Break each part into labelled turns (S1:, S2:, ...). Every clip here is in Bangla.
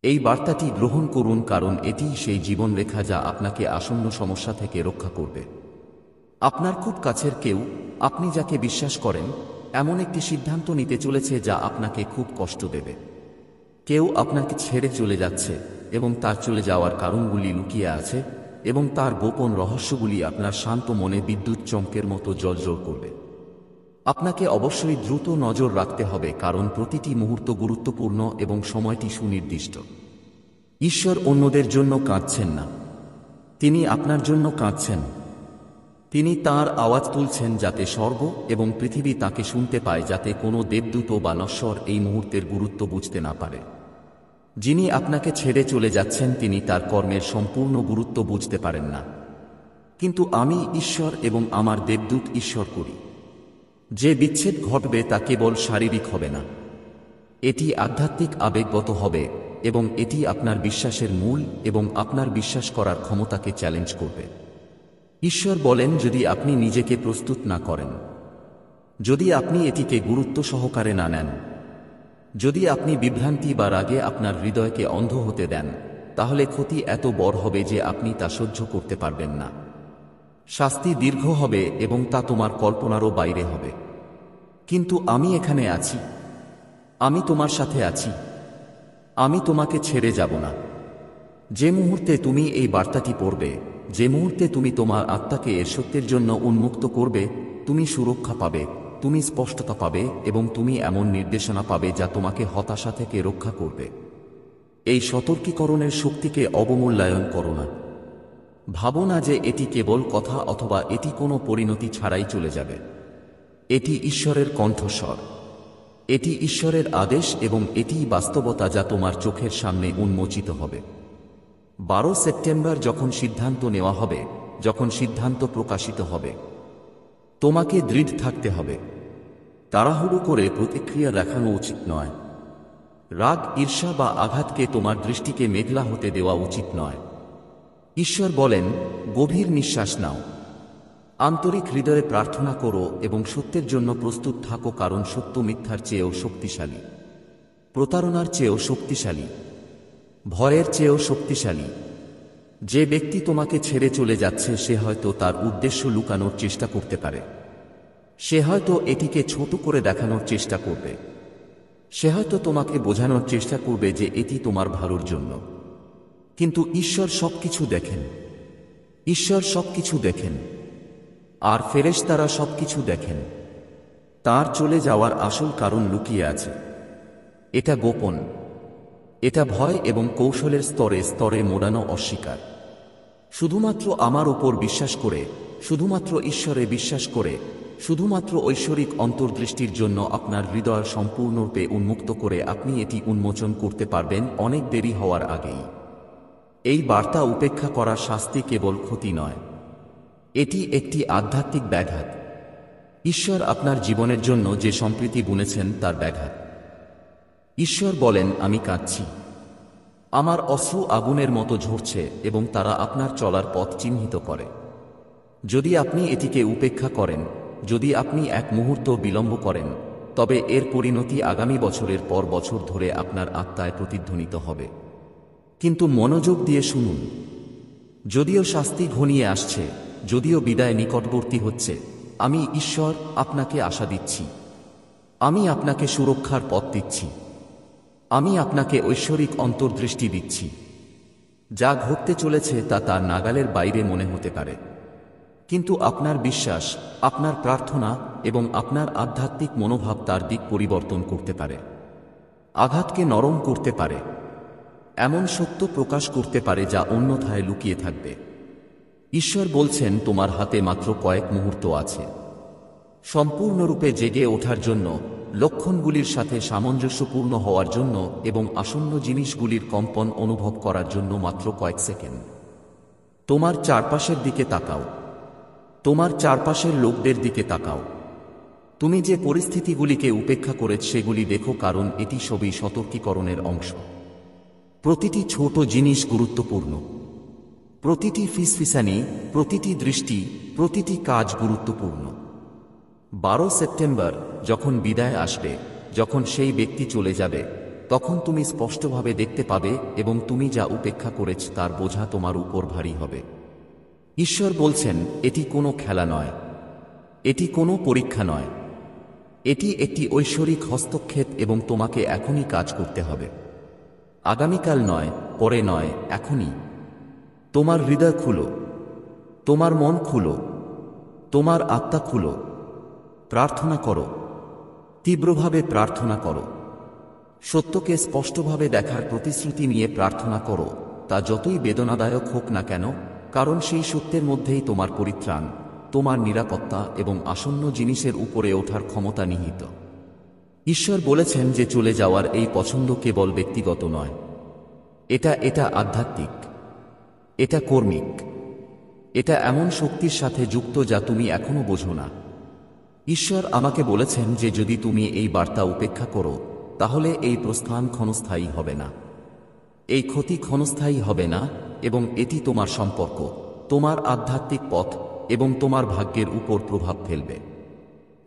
S1: এই বার্তাটি গ্রহণ করুন, কারণ এটিই সেই জীবনরেখা যা আপনাকে আসন্ন সমস্যা থেকে রক্ষা করবে। আপনার খুব কাছের কেউ, আপনি যাকে বিশ্বাস করেন, এমন একটি সিদ্ধান্ত নিতে চলেছে যা আপনাকে খুব কষ্ট দেবে। কেউ আপনাকে ছেড়ে চলে যাচ্ছে এবং তার চলে যাওয়ার কারণগুলি লুকিয়ে আছে, এবং তার গোপন রহস্যগুলি আপনার শান্ত মনে বিদ্যুৎ চমকের মতো জ্বলজ্বল করবে। আপনাকে অবশ্যই দ্রুত নজর রাখতে হবে, কারণ প্রতিটি মুহূর্ত গুরুত্বপূর্ণ এবং সময়টি সুনির্দিষ্ট। ঈশ্বর অন্যদের জন্য কাঁদছেন না, তিনি আপনার জন্য কাঁদছেন। তিনি তাঁর আওয়াজ তুলছেন যাতে স্বর্গ এবং পৃথিবী তাকে শুনতে পায়, যাতে কোনো দেবদূত বা নশ্বর এই মুহূর্তের গুরুত্ব বুঝতে না পারে। যিনি আপনাকে ছেড়ে চলে যাচ্ছেন তিনি তার কর্মের সম্পূর্ণ গুরুত্ব বুঝতে পারেন না, কিন্তু আমি ঈশ্বর এবং আমার দেবদূত ঈশ্বর করি। যে বিচ্ছেদ ঘটবে তা কেবল শারীরিক হবে না, এটি আধ্যাত্মিক আবেগগত হবে, এবং এটি আপনার বিশ্বাসের মূল এবং আপনার বিশ্বাস করার ক্ষমতাকে চ্যালেঞ্জ করবে। ঈশ্বর বলেন, যদি আপনি নিজেকে প্রস্তুত না করেন, যদি আপনি এটিকে গুরুত্ব সহকারে না নেন, যদি আপনি বিভ্রান্তি বা রাগে আপনার হৃদয়কে অন্ধ হতে দেন, তাহলে ক্ষতি এত বড় হবে যে আপনি তা সহ্য করতে পারবেন না। শাস্তি দীর্ঘ হবে এবং তা তোমার কল্পনারও বাইরে হবে। কিন্তু আমি এখানে আছি, আমি তোমার সাথে আছি, আমি তোমাকে ছেড়ে যাব না। যে মুহূর্তে তুমি এই বার্তাটি পড়বে, যে মুহূর্তে তুমি তোমার আত্মাকে এর সত্যের জন্য উন্মুক্ত করবে, তুমি সুরক্ষা পাবে, তুমি স্পষ্টতা পাবে, এবং তুমি এমন নির্দেশনা পাবে যা তোমাকে হতাশা থেকে রক্ষা করবে। এই সতর্কীকরণের শক্তিকে অবমূল্যায়ন করো না। ভাবো না যে এটি কেবল কথা অথবা এটি কোনো পরিণতি ছাড়াই চলে যাবে। এটি ঈশ্বরের কণ্ঠস্বর, এটি ঈশ্বরের আদেশ, এবং এটিই বাস্তবতা যা তোমার চোখের সামনে উন্মোচিত হবে। 12 সেপ্টেম্বর যখন সিদ্ধান্ত নেওয়া হবে, যখন সিদ্ধান্ত প্রকাশিত হবে, তোমাকে দৃঢ় থাকতে হবে। তাড়াহুড়ো করে প্রতিক্রিয়া দেখানো উচিত নয়। রাগ, ঈর্ষা বা আঘাতকে তোমার দৃষ্টিকে মেঘলা হতে দেওয়া উচিত নয়। ঈশ্বর বলেন, গভীর নিঃশ্বাস নাও, আন্তরিক হৃদয়ে প্রার্থনা করো এবং সত্যের জন্য প্রস্তুত থাকো, কারণ সত্য মিথ্যার চেয়েও শক্তিশালী, প্রতারণার চেয়েও শক্তিশালী, ভয়ের চেয়েও শক্তিশালী। যে ব্যক্তি তোমাকে ছেড়ে চলে যাচ্ছে সে হয়তো তার উদ্দেশ্য লুকানোর চেষ্টা করতে পারে, সে হয়তো এটিকে ছোট করে দেখানোর চেষ্টা করবে, সে হয়তো তোমাকে বোঝানোর চেষ্টা করবে যে এটি তোমার ভালোর জন্য। কিন্তু ঈশ্বর সবকিছু দেখেন, ঈশ্বর সবকিছু দেখেন, আর ফেরেশতারা সবকিছু দেখেন। তার চলে যাওয়ার আসল কারণ লুকিয়ে আছে। এটা গোপন, এটা ভয় এবং কৌশলের স্তরে স্তরে মোড়ানো অস্বীকার। শুধুমাত্র আমার ওপর বিশ্বাস করে, শুধুমাত্র ঈশ্বরে বিশ্বাস করে, শুধুমাত্র ঐশ্বরিক অন্তর্দৃষ্টির জন্য আপনার হৃদয় সম্পূর্ণরূপে উন্মুক্ত করে আপনি এটি উন্মোচন করতে পারবেন, অনেক দেরি হওয়ার আগেই। এই বার্তা উপেক্ষা করার শাস্তি কেবল ক্ষতি নয়, এটি একটি আধ্যাত্মিক ব্যাঘাত। ঈশ্বর আপনার জীবনের জন্য যে সম্প্রীতি বুনেছেন তার ব্যাঘাত। ঈশ্বর বলেন, আমি কাঁদছি, আমার অশ্রু আগুনের মতো ঝরছে এবং তারা আপনার চলার পথ চিহ্নিত করে। যদি আপনি এটিকে উপেক্ষা করেন, যদি আপনি এক মুহূর্ত বিলম্ব করেন, তবে এর পরিণতি আগামী বছরের পর বছর ধরে আপনার আত্মায় প্রতিধ্বনিত হবে। কিন্তু মনোযোগ দিয়ে শুনুন, যদিও শাস্তি ঘনিয়ে আসছে, যদিও বিদায় নিকটবর্তী হচ্ছে, আমি ঈশ্বর আপনাকে আশা দিচ্ছি, আমি আপনাকে সুরক্ষার পথ দিচ্ছি, আমি আপনাকে ঐশ্বরিক অন্তর্দৃষ্টি দিচ্ছি। যা ঘটতে চলেছে তা তার নাগালের বাইরে মনে হতে পারে, কিন্তু আপনার বিশ্বাস, আপনার প্রার্থনা এবং আপনার আধ্যাত্মিক মনোভাব তার দিক পরিবর্তন করতে পারে। আঘাতকে নরম করতে পারে, এমন সত্য প্রকাশ করতে পারে যা অন্যথায় লুকিয়ে থাকবে। ঈশ্বর বলছেন, তোমার হাতে মাত্র কয়েক মুহূর্ত আছে, সম্পূর্ণরূপে জেগে ওঠার জন্য, লক্ষণগুলির সাথে সামঞ্জস্যপূর্ণ হওয়ার জন্য এবং আসন্ন জিনিসগুলির কম্পন অনুভব করার জন্য মাত্র কয়েক সেকেন্ড। তোমার চারপাশের দিকে তাকাও, তোমার চারপাশের লোকদের দিকে তাকাও। তুমি যে পরিস্থিতিগুলিকে উপেক্ষা করেছ সেগুলি দেখো, কারণ এটি সবই সতর্কীকরণের অংশ। প্রতিটি ছোট জিনিস গুরুত্বপূর্ণ, প্রতিটি ফিসফিসানি, প্রতিটি দৃষ্টি, প্রতিটি কাজ গুরুত্বপূর্ণ। 12 সেপ্টেম্বর যখন বিদায় আসবে, যখন সেই ব্যক্তি চলে যাবে, তখন তুমি স্পষ্টভাবে দেখতে পাবে এবং তুমি যা উপেক্ষা করেছ তার বোঝা তোমার উপর ভারী হবে। ঈশ্বর বলছেন, এটি কোনো খেলা নয়, এটি কোনো পরীক্ষা নয়, এটি একটি ঐশ্বরিক হস্তক্ষেপ এবং তোমাকে এখনই কাজ করতে হবে। আগামীকাল নয়, পরে নয়, এখনই। তোমার হৃদয় খুলো, তোমার মন খুলো, তোমার আত্মা খুলো। প্রার্থনা করো, তীব্রভাবে প্রার্থনা করো। সত্যকে স্পষ্টভাবে দেখার প্রতিশ্রুতি নিয়ে প্রার্থনা করো, তা যতই বেদনাদায়ক হোক না কেন, কারণ সেই সত্যের মধ্যেই তোমার পরিত্রাণ, তোমার নিরাপত্তা এবং আসন্ন জিনিসের উপরে ওঠার ক্ষমতা নিহিত। ঈশ্বর বলেছেন যে চলে যাওয়ার এই পছন্দ কেবল ব্যক্তিগত নয়, এটা আধ্যাত্মিক, এটা কর্মিক, এটা এমন শক্তির সাথে যুক্ত যা তুমি এখনো বোঝো না। ঈশ্বর আমাকে বলেছেন যে যদি তুমি এই বার্তা উপেক্ষা করো, তাহলে এই প্রস্থান ক্ষণস্থায়ী হবে না, এই ক্ষতি ক্ষণস্থায়ী হবে না, এবং এটি তোমার সম্পর্ক, তোমার আধ্যাত্মিক পথ এবং তোমার ভাগ্যের উপর প্রভাব ফেলবে।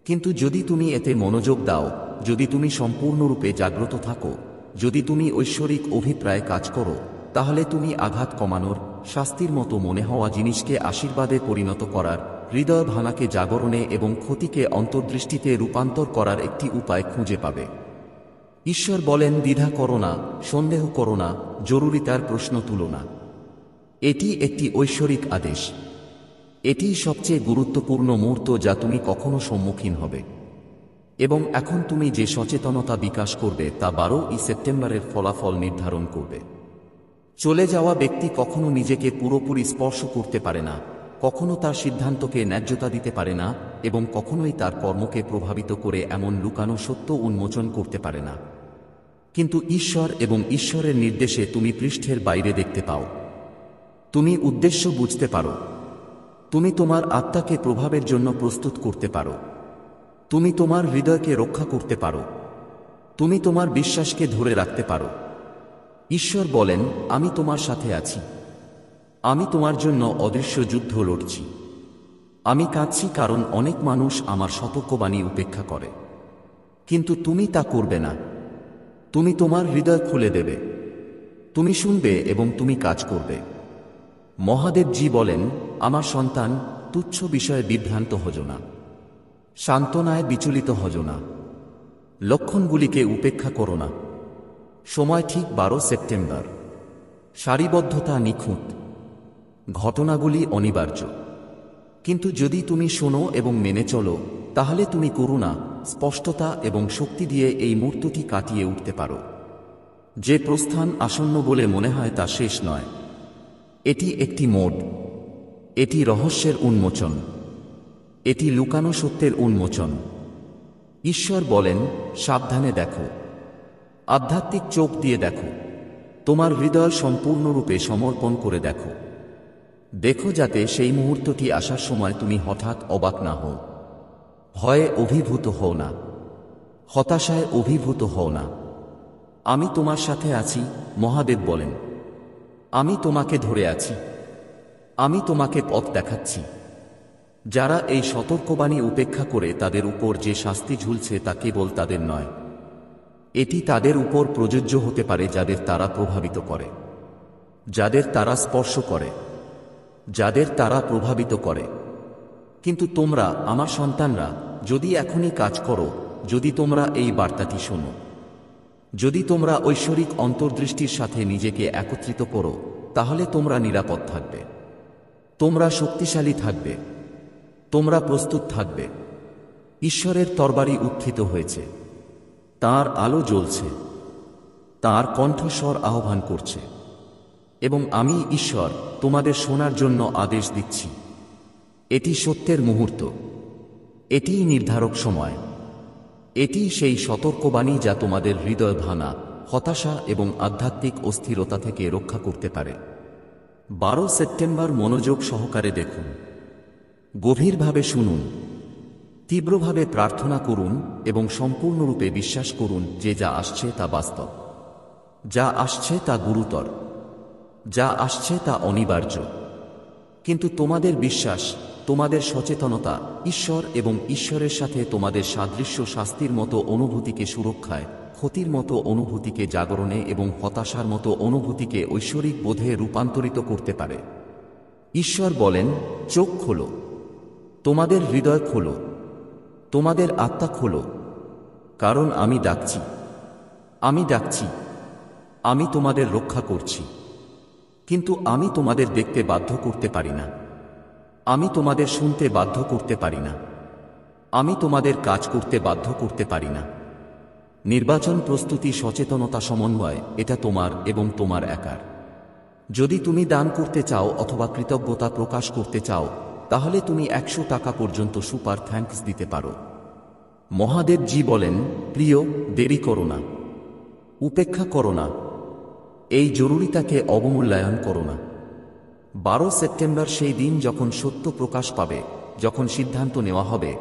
S1: কিন্তু যদি তুমি এতে মনোযোগ দাও, যদি তুমি সম্পূর্ণরূপে জাগ্রত থাকো, যদি তুমি ঐশ্বরিক অভিপ্রায়ে কাজ করো, তাহলে তুমি আঘাত কমানোর, শাস্তির মতো মনে হওয়া জিনিসকে আশীর্বাদে পরিণত করার, হৃদয় ভাঙাকে জাগরণে এবং ক্ষতিকে অন্তর্দৃষ্টিতে রূপান্তর করার একটি উপায় খুঁজে পাবে। ঈশ্বর বলেন, দ্বিধা করো না, সন্দেহ করো না, জরুরিতার প্রশ্ন তুলো না। এটি একটি ঐশ্বরিক আদেশ। এটিই সবচেয়ে গুরুত্বপূর্ণ মুহূর্ত যা তুমি কখনো সম্মুখীন হবে। এবং এখন তুমি যে সচেতনতা বিকাশ করবে তা 12ই সেপ্টেম্বরের ফলাফল নির্ধারণ করবে। চলে যাওয়া ব্যক্তি কখনো নিজেকে পুরোপুরি স্পর্শ করতে পারে না, কখনো তার সিদ্ধান্তকে ন্যায্যতা দিতে পারে না, এবং কখনোই তার কর্মকে প্রভাবিত করে এমন লুকানো সত্য উন্মোচন করতে পারে না। কিন্তু ঈশ্বর এবং ঈশ্বরের নির্দেশে তুমি পৃষ্ঠের বাইরে দেখতে পাও। তুমি উদ্দেশ্য বুঝতে পারো। তুমি তোমার আত্মাকে প্রভাবের জন্য প্রস্তুত করতে পারো। তুমি তোমার হৃদয়কে রক্ষা করতে পারো। তুমি তোমার বিশ্বাসকে ধরে রাখতে পারো। ঈশ্বর বলেন, আমি তোমার সাথে আছি। আমি তোমার জন্য অদৃশ্য যুদ্ধ লড়ছি। আমি কাঁদছি কারণ অনেক মানুষ আমার সতর্কবাণী উপেক্ষা করে। কিন্তু তুমি তা করবে না। তুমি তোমার হৃদয় খুলে দেবে। তুমি শুনবে এবং তুমি কাজ করবে। মহাদেবজি বলেন, আমার সন্তান, তুচ্ছ বিষয়ে বিভ্রান্ত হজো না, সান্ত্বনায় বিচলিত হজো না, লক্ষণগুলিকে উপেক্ষা করো না। সময় ঠিক 12 সেপ্টেম্বর। সারিবদ্ধতা নিখুঁত, ঘটনাগুলি অনিবার্য। কিন্তু যদি তুমি শোনো এবং মেনে চলো, তাহলে তুমি করুণা, স্পষ্টতা এবং শক্তি দিয়ে এই মুহূর্তটি কাটিয়ে উঠতে পারো। যে প্রস্থান আসন্ন বলে মনে হয় তা শেষ নয়। এটি একটি মোড়। এটি রহস্যের উন্মোচন। এটি লুকানো সত্যের উন্মোচন। ঈশ্বর বলেন, সাবধানে দেখো, আধ্যাত্মিক চোখ দিয়ে দেখো, তোমার হৃদয় সম্পূর্ণরূপে সমর্পণ করে দেখো। দেখো যাতে সেই মুহূর্তটি আসার সময় তুমি হঠাৎ অবাক না হও, ভয়ে অভিভূত হও না, হতাশায় অভিভূত হও না। আমি তোমার সাথে আছি, মহাদেব বলেন। আমি তোমাকে ধরে আছি। আমি তোমাকে পথ দেখাচ্ছি। যারা এই সতর্কবাণী উপেক্ষা করে তাদের উপর যে শাস্তি ঝুলছে তা কেবল তাদের নয়, এটি তাদের উপর প্রযোজ্য হতে পারে যাদের তারা প্রভাবিত করে, যাদের তারা স্পর্শ করে, যাদের তারা প্রভাবিত করে। কিন্তু তোমরা, আমার সন্তানরা, যদি এখনই কাজ করো, যদি তোমরা এই বার্তাটি শোনো, যদি তোমরা ঐশ্বরিক অন্তর্দৃষ্টির সাথে নিজেকে একত্রিত করো, তাহলে তোমরা নিরাপদ থাকবে, তোমরা শক্তিশালী থাকবে, তোমরা প্রস্তুত থাকবে। ঈশ্বরের তরবারি উত্থিত হয়েছে। তাঁর আলো জ্বলছে। তাঁর কণ্ঠস্বর আহ্বান করছে। এবং আমি ঈশ্বর তোমাদের শোনার জন্য আদেশ দিচ্ছি। এটি সত্যের মুহূর্ত। এটিই নির্ধারক সময়। এটি সেই সতর্কবাণী যা তোমাদের হৃদয় ভাঙা, হতাশা এবং আধ্যাত্মিক অস্থিরতা থেকে রক্ষা করতে পারে। 12 সেপ্টেম্বর মনোযোগ সহকারে দেখুন, গভীরভাবে শুনুন, তীব্রভাবে প্রার্থনা করুন এবং সম্পূর্ণরূপে বিশ্বাস করুন যে যা আসছে তা বাস্তব, যা আসছে তা গুরুতর, যা আসছে তা অনিবার্য। কিন্তু তোমাদের বিশ্বাস, তোমাদের সচেতনতা, ঈশ্বর এবং ঈশ্বরের সাথে তোমাদের সাদৃশ্য শাস্তির মতো অনুভূতিকে সুরক্ষায়, ক্ষতির মতো অনুভূতিকে জাগরণে এবং হতাশার মতো অনুভূতিকে ঐশ্বরিক বোধে রূপান্তরিত করতে পারে। ঈশ্বর বলেন, চোখ খোলো, তোমাদের হৃদয় খোলো, তোমাদের আত্মা খোলো, কারণ আমি ডাকছি, আমি ডাকছি, আমি তোমাদের রক্ষা করছি। কিন্তু আমি তোমাদের দেখতে বাধ্য করতে পারি না, আমি তোমাদের শুনতে বাধ্য করতে পারি না, আমি তোমাদের কাজ করতে বাধ্য করতে পারি না। নির্বাচন প্রস্তুতি সচেতনতা সমন্বয়, এটা তোমার এবং তোমার একার। যদি তুমি দান করতে চাও অথবা কৃতজ্ঞতা প্রকাশ করতে চাও, তাহলে তুমি 100 টাকা পর্যন্ত সুপার থ্যাঙ্কস দিতে পারো। মহাদেবজি বলেন, প্রিয়, দেরি করো না, উপেক্ষা করো না, এই জরুরিতাকে অবমূল্যায়ন করো না। 12 সেপ্টেম্বর সেই দিন যখন সত্য প্রকাশ পাবে, যখন সিদ্ধান্ত নেওয়া হবে,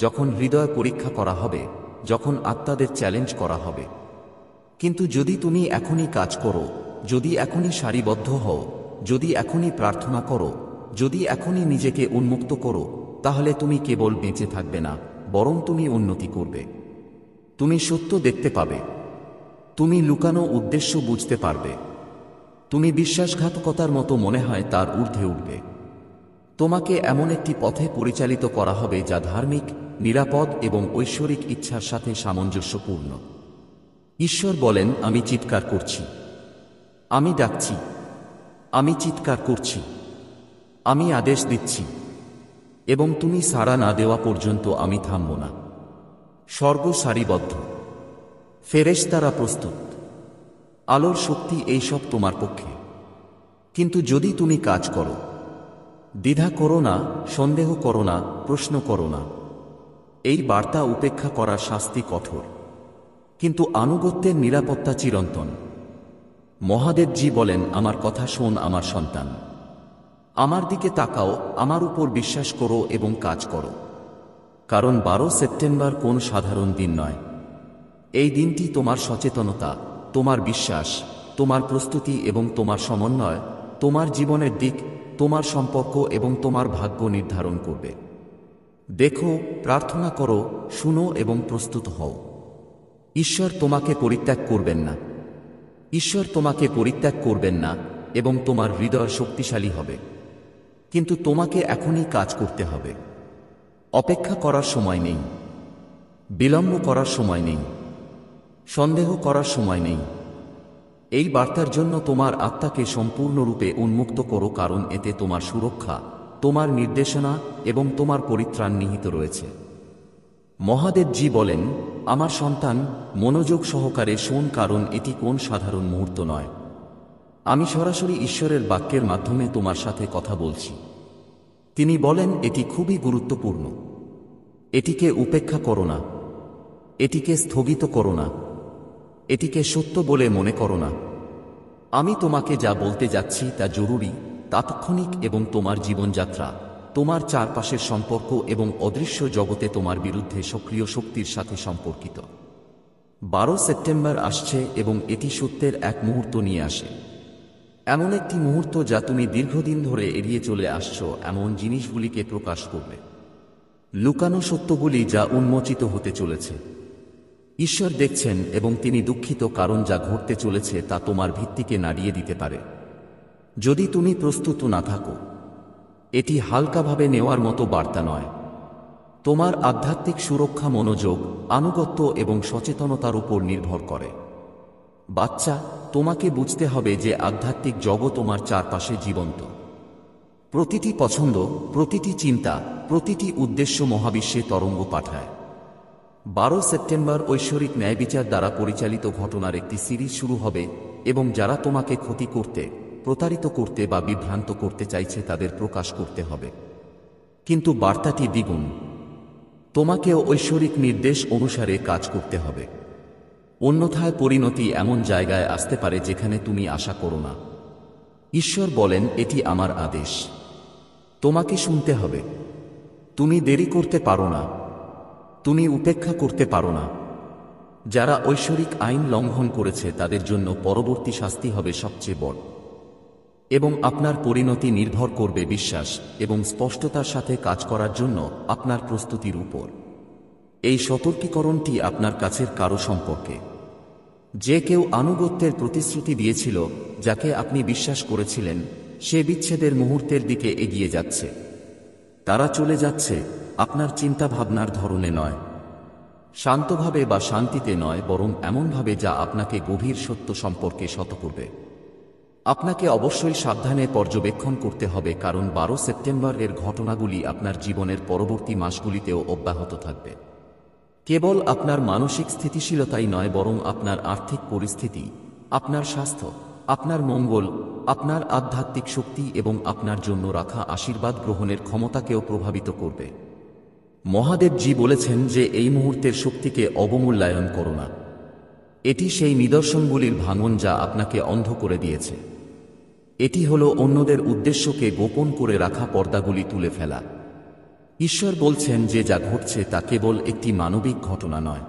S1: যখন হৃদয় পরীক্ষা করা হবে, যখন আত্মাদের চ্যালেঞ্জ করা হবে। কিন্তু যদি তুমি এখনই কাজ করো, যদি এখনই সারিবদ্ধ হও, যদি এখনই প্রার্থনা করো, যদি এখনই নিজেকে উন্মুক্ত করো, তাহলে তুমি কেবল বেঁচে থাকবে না, বরং তুমি উন্নতি করবে। তুমি সত্য দেখতে পাবে, তুমি লুকানো উদ্দেশ্য বুঝতে পারবে, তুমি বিশ্বাসঘাতকতার মতো মনে হয় তার ঊর্ধ্বে উঠবে। তোমাকে এমন একটি পথে পরিচালিত করা হবে যা ধার্মিক, নিরাপদ এবং ঐশ্বরিক ইচ্ছার সাথে সামঞ্জস্যপূর্ণ। ঈশ্বর বলেন, আমি চিৎকার করছি, আমি ডাকছি, আমি চিৎকার করছি, আমি আদেশ দিচ্ছি, এবং তুমি সাড়া না দেওয়া পর্যন্ত আমি থামব না। স্বর্গ সারিবদ্ধ, ফেরেশতারা প্রস্তুত, আলোর শক্তি এইসব তোমার পক্ষে। কিন্তু যদি তুমি কাজ করো, দ্বিধা করো না, সন্দেহ করো না, প্রশ্ন করো না। এই বার্তা উপেক্ষা করার শাস্তি কঠোর, কিন্তু আনুগত্যের নিরাপত্তা চিরন্তন। মহাদেবজি বলেন, আমার কথা শোন আমার সন্তান, আমার দিকে তাকাও, আমার উপর বিশ্বাস করো এবং কাজ করো। কারণ 12 সেপ্টেম্বর কোন সাধারণ দিন নয়। এই দিনটি তোমার সচেতনতা, তোমার বিশ্বাস, তোমার প্রস্তুতি এবং তোমার সমন্বয়, তোমার জীবনের দিক, তোমার সম্পর্ক এবং তোমার ভাগ্য নির্ধারণ করবে। দেখো, প্রার্থনা করো, শুনো এবং প্রস্তুত হও। ঈশ্বর তোমাকে পরিত্যাগ করবেন না, ঈশ্বর তোমাকে পরিত্যাগ করবেন না, এবং তোমার হৃদয় শক্তিশালী হবে। কিন্তু তোমাকে এখনই কাজ করতে হবে। অপেক্ষা করার সময় নেই, বিলম্ব করার সময় নেই, সন্দেহ করার সময় নেই। এই বার্তার জন্য তোমার আত্মাকে সম্পূর্ণরূপে উন্মুক্ত করো, কারণ এতে তোমার সুরক্ষা, তোমার নির্দেশনা এবং তোমার পরিত্রাণ নিহিত রয়েছে। মহাদেবজি বলেন, আমার সন্তান, মনোযোগ সহকারে শোন, কারণ এটি কোন সাধারণ মুহূর্ত নয়। আমি সরাসরি ঈশ্বরের বাক্যের মাধ্যমে তোমার সাথে কথা বলছি। তিনি বলেন, এটি খুবই গুরুত্বপূর্ণ। এটিকে উপেক্ষা করো না, এটিকে স্থগিত করো না, এটিকে সত্য বলে মনে করো না। আমি তোমাকে যা বলতে যাচ্ছি তা জরুরি, তাৎক্ষণিক এবং তোমার জীবনযাত্রা, তোমার চারপাশের সম্পর্ক এবং অদৃশ্য জগতে তোমার বিরুদ্ধে সক্রিয় শক্তির সাথে সম্পর্কিত। 12 সেপ্টেম্বর আসছে এবং এটি সত্যের এক মুহূর্ত নিয়ে আসে। এমন একটি মুহূর্ত যা তুমি দীর্ঘদিন ধরে এড়িয়ে চলে আসছো, এমন জিনিসগুলিকে প্রকাশ করবে। লুকানো সত্যগুলি যা উন্মোচিত হতে চলেছে। ঈশ্বর দেখছেন এবং তিনি দুঃখিত, কারণ যা ঘটতে চলেছে তা তোমার ভিত্তিকে নাড়িয়ে দিতে পারে। যদি তুমি প্রস্তুত না থাকো, এটি হালকাভাবে নেওয়ার মতো বার্তা নয়। তোমার আধ্যাত্মিক সুরক্ষা মনোযোগ, আনুগত্য এবং সচেতনতার উপর নির্ভর করে। বাচ্চা, তোমাকে বুঝতে হবে যে আধ্যাত্মিক জগৎ তোমার চারপাশে জীবন্ত। প্রতিটি পছন্দ, প্রতিটি চিন্তা, প্রতিটি উদ্দেশ্য মহাবিশ্বে তরঙ্গ পাঠায়। 12 সেপ্টেম্বর ঐশ্বরিক ন্যায়বিচার দ্বারা পরিচালিত ঘটনার একটি সিরিজ শুরু হবে, এবং যারা তোমাকে ক্ষতি করতে, প্রতারিত করতে বা বিভ্রান্ত করতে চাইছে তাদের প্রকাশ করতে হবে। কিন্তু বার্তাটি দ্বিগুণ। তোমাকেও ঐশ্বরিক নির্দেশ অনুসারে কাজ করতে হবে। অন্যথায় পরিণতি এমন জায়গায় আসতে পারে যেখানে তুমি আশা করো না। ঈশ্বর বলেন, এটি আমার আদেশ, তোমাকে শুনতে হবে। তুমি দেরি করতে পারো না, তুমি উপেক্ষা করতে পারো না। যারা ঐশ্বরিক আইন লঙ্ঘন করেছে তাদের জন্য পরবর্তী শাস্তি হবে সবচেয়ে বড়, এবং আপনার পরিণতি নির্ভর করবে বিশ্বাস এবং স্পষ্টতার সাথে কাজ করার জন্য আপনার প্রস্তুতির উপর। এই সতর্কীকরণটি আপনার কাছের কারো সম্পর্কে, যে কেউ আনুগত্যের প্রতিশ্রুতি দিয়েছিল, যাকে আপনি বিশ্বাস করেছিলেন, সে বিচ্ছেদের মুহূর্তের দিকে এগিয়ে যাচ্ছে। তারা চলে যাচ্ছে, আপনার চিন্তাভাবনার ধরনে নয়, শান্তভাবে বা শান্তিতে নয়, বরং এমনভাবে যা আপনাকে গভীর সত্য সম্পর্কে শত করবে। আপনাকে অবশ্যই সাবধানে পর্যবেক্ষণ করতে হবে, কারণ 12 সেপ্টেম্বর এর ঘটনাগুলি আপনার জীবনের পরবর্তী মাসগুলিতেও অব্যাহত থাকবে। কেবল আপনার মানসিক স্থিতিশীলতাই নয়, বরং আপনার আর্থিক পরিস্থিতি, আপনার স্বাস্থ্য, আপনার মঙ্গল, আপনার আধ্যাত্মিক শক্তি এবং আপনার জন্য রাখা আশীর্বাদ গ্রহণের ক্ষমতাকেও প্রভাবিত করবে। মহাদেবজি বলেছেন যে এই মুহূর্তের শক্তিকে অবমূল্যায়ন করো না। এটি সেই নিদর্শনগুলির ভাঙন যা আপনাকে অন্ধ করে দিয়েছে। এটি হলো অন্যদের উদ্দেশ্যকে গোপন করে রাখা পর্দাগুলি তুলে ফেলা। ঈশ্বর বলছেন যে যা ঘটছে তা কেবল একটি মানবিক ঘটনা নয়,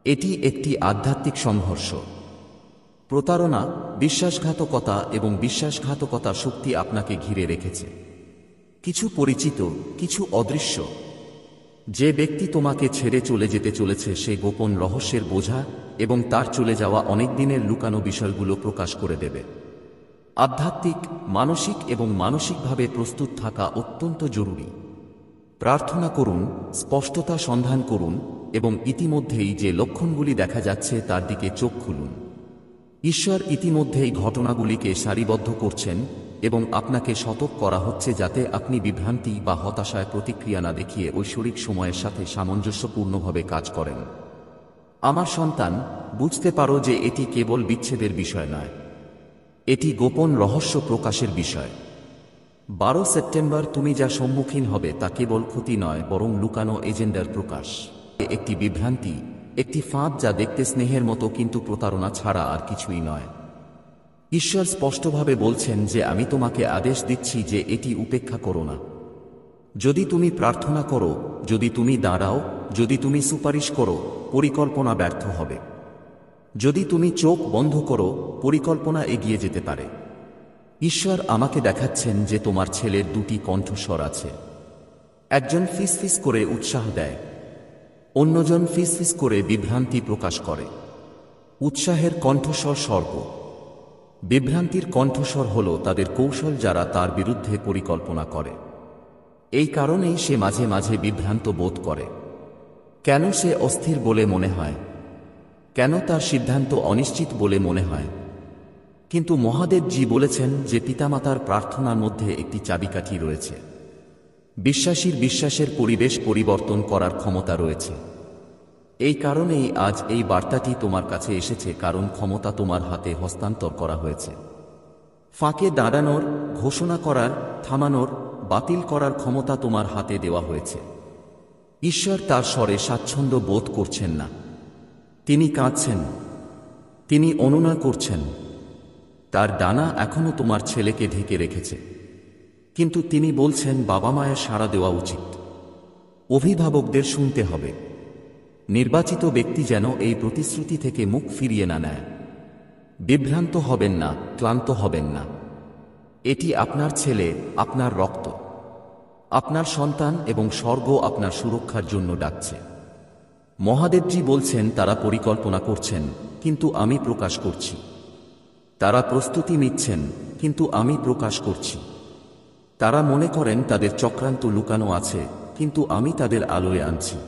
S1: এটি একটি আধ্যাত্মিক সংঘর্ষ। প্রতারণা, বিশ্বাসঘাতকতা এবং বিশ্বাসঘাতকতার শক্তি আপনাকে ঘিরে রেখেছে। কিছু পরিচিত, কিছু অদৃশ্য। যে ব্যক্তি তোমাকে ছেড়ে চলে যেতে চলেছে সে গোপন রহস্যের বোঝা এবং তার চলে যাওয়া অনেক দিনের লুকানো বিষয়গুলো প্রকাশ করে দেবে। আধ্যাত্মিক, মানসিক এবং মানসিকভাবে প্রস্তুত থাকা অত্যন্ত জরুরি। প্রার্থনা করুন, স্পষ্টতা সন্ধান করুন এবং ইতিমধ্যেই যে লক্ষণগুলি দেখা যাচ্ছে তার দিকে চোখ খুলুন। ঈশ্বর ইতিমধ্যেই ঘটনাগুলিকে সারিবদ্ধ করছেন এবং আপনাকে সতর্ক করা হচ্ছে যাতে আপনি বিভ্রান্তি বা হতাশায় প্রতিক্রিয়া না দেখিয়ে ঐশ্বরিক সময়ের সাথে সামঞ্জস্যপূর্ণভাবে কাজ করেন। আমার সন্তান, বুঝতে পারো যে এটি কেবল বিচ্ছেদের বিষয় নয়, এটি গোপন রহস্য প্রকাশের বিষয়। 12 সেপ্টেম্বর তুমি যা সম্মুখীন হবে তা কেবল ক্ষতি নয়, বরং লুকানো এজেন্ডার প্রকাশ। একটি বিভ্রান্তি, একটি ফাঁদ যা দেখতে স্নেহের মতো কিন্তু প্রতারণা ছাড়া আর কিছুই নয়। ঈশ্বর স্পষ্টভাবে বলছেন যে আমি তোমাকে আদেশ দিচ্ছি যে এটি উপেক্ষা করো না। যদি তুমি প্রার্থনা করো, যদি তুমি দাঁড়াও, যদি তুমি সুপারিশ করো, পরিকল্পনা ব্যর্থ হবে। যদি তুমি চোখ বন্ধ করো, পরিকল্পনা এগিয়ে যেতে পারে। ঈশ্বর আমাকে দেখাচ্ছেন যে তোমার ছেলের দুটি কণ্ঠস্বর আছে। একজন ফিসফিস করে উৎসাহ দেয়, অন্যজন ফিসফিস করে বিভ্রান্তি প্রকাশ করে। উৎসাহের কণ্ঠস্বর স্বর্গ, বিভ্রান্তির কণ্ঠস্বর হল তাদের কৌশল যারা তার বিরুদ্ধে পরিকল্পনা করে। এই কারণেই সে মাঝে মাঝে বিভ্রান্ত বোধ করে। কেন সে অস্থির বলে মনে হয়? কেন তার সিদ্ধান্ত অনিশ্চিত বলে মনে হয়? কিন্তু মহাদেবজি বলেছেন যে পিতামাতার প্রার্থনার মধ্যে একটি চাবিকাঠি রয়েছে। বিশ্বাসীর বিশ্বাসের পরিবেশ পরিবর্তন করার ক্ষমতা রয়েছে। এই কারণেই আজ এই বার্তাটি তোমার কাছে এসেছে, কারণ ক্ষমতা তোমার হাতে হস্তান্তর করা হয়েছে। ফাঁকে দাঁড়ানোর, ঘোষণা করার, থামানোর, বাতিল করার ক্ষমতা তোমার হাতে দেওয়া হয়েছে। ঈশ্বর তার স্বরে স্বাচ্ছন্দ্য বোধ করছেন না। তিনি কাঁদছেন, তিনি অনুনয় করছেন। তার ডানা এখনো তোমার ছেলেকে ঢেকে রেখেছে, কিন্তু তিনি বলছেন বাবা মায়ের সাড়া দেওয়া উচিত। অভিভাবকদের শুনতে হবে। নির্বাচিত ব্যক্তি যেন এই প্রতিশ্রুতি থেকে মুখ ফিরিয়ে না নেয়। বিভ্রান্ত হবেন না, ক্লান্ত হবেন না। এটি আপনার ছেলে, আপনার রক্ত, আপনার সন্তান এবং স্বর্গ আপনার সুরক্ষার জন্য ডাকছে। মহাদেবজি বলছেন তারা পরিকল্পনা করছেন, কিন্তু আমি প্রকাশ করছি। তারা প্রস্তুতি নিচ্ছেন, কিন্তু আমি প্রকাশ করছি। তারা মনে করেন তাদের চক্রান্ত লুকানো আছে, কিন্তু আমি তাদের আলোয় আনছি।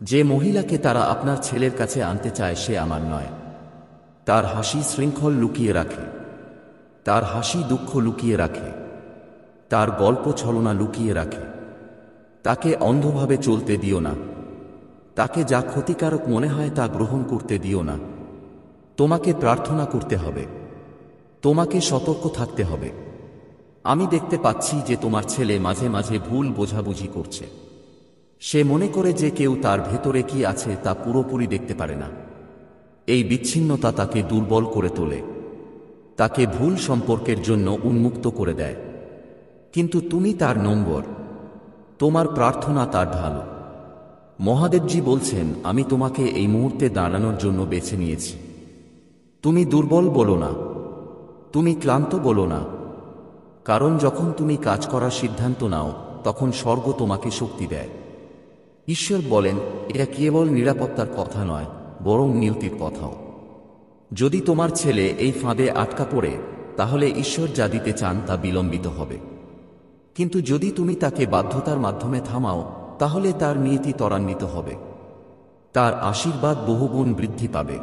S1: যে মহিলাকে তারা আপনার ছেলের কাছে আনতে চায় সে আমার নয়। তার হাসি শৃঙ্খল লুকিয়ে রাখে, তার হাসি দুঃখ লুকিয়ে রাখে, তার গল্প ছলনা লুকিয়ে রাখে। তাকে অন্ধভাবে চলতে দিও না। তাকে যা ক্ষতিকারক মনে হয় তা গ্রহণ করতে দিও না। তোমাকে প্রার্থনা করতে হবে, তোমাকে সতর্ক থাকতে হবে। আমি দেখতে পাচ্ছি যে তোমার ছেলে মাঝে মাঝে ভুল বোঝাবুঝি করছে। সে মনে করে যে কেউ তার ভেতরে কি আছে তা পুরোপুরি দেখতে পারে না। এই বিচ্ছিন্নতা তাকে দুর্বল করে তোলে, তাকে ভুল সম্পর্কের জন্য উন্মুক্ত করে দেয়। কিন্তু তুমি তার নম্বর, তোমার প্রার্থনা তার ঢাল। মহাদেবজি বলছেন আমি তোমাকে এই মুহূর্তে দাঁড়ানোর জন্য বেছে নিয়েছি। তুমি দুর্বল বলো না, তুমি ক্লান্ত বলো না, কারণ যখন তুমি কাজ করার সিদ্ধান্ত নাও তখন স্বর্গ তোমাকে শক্তি দেয়। ঈশ্বর বলেন এটা কেবল নিরাপত্তার কথা নয়, বরং নিয়তির কথাও। যদি তোমার ছেলে এই ফাঁদে আটকা পড়ে, তাহলে ঈশ্বর যা দিতে চান তা বিলম্বিত হবে। কিন্তু যদি তুমি তাকে বাধ্যতার মাধ্যমে থামাও, তাহলে তার নিয়তি ত্বরান্বিত হবে। তার আশীর্বাদ বহুগুণ বৃদ্ধি পাবে।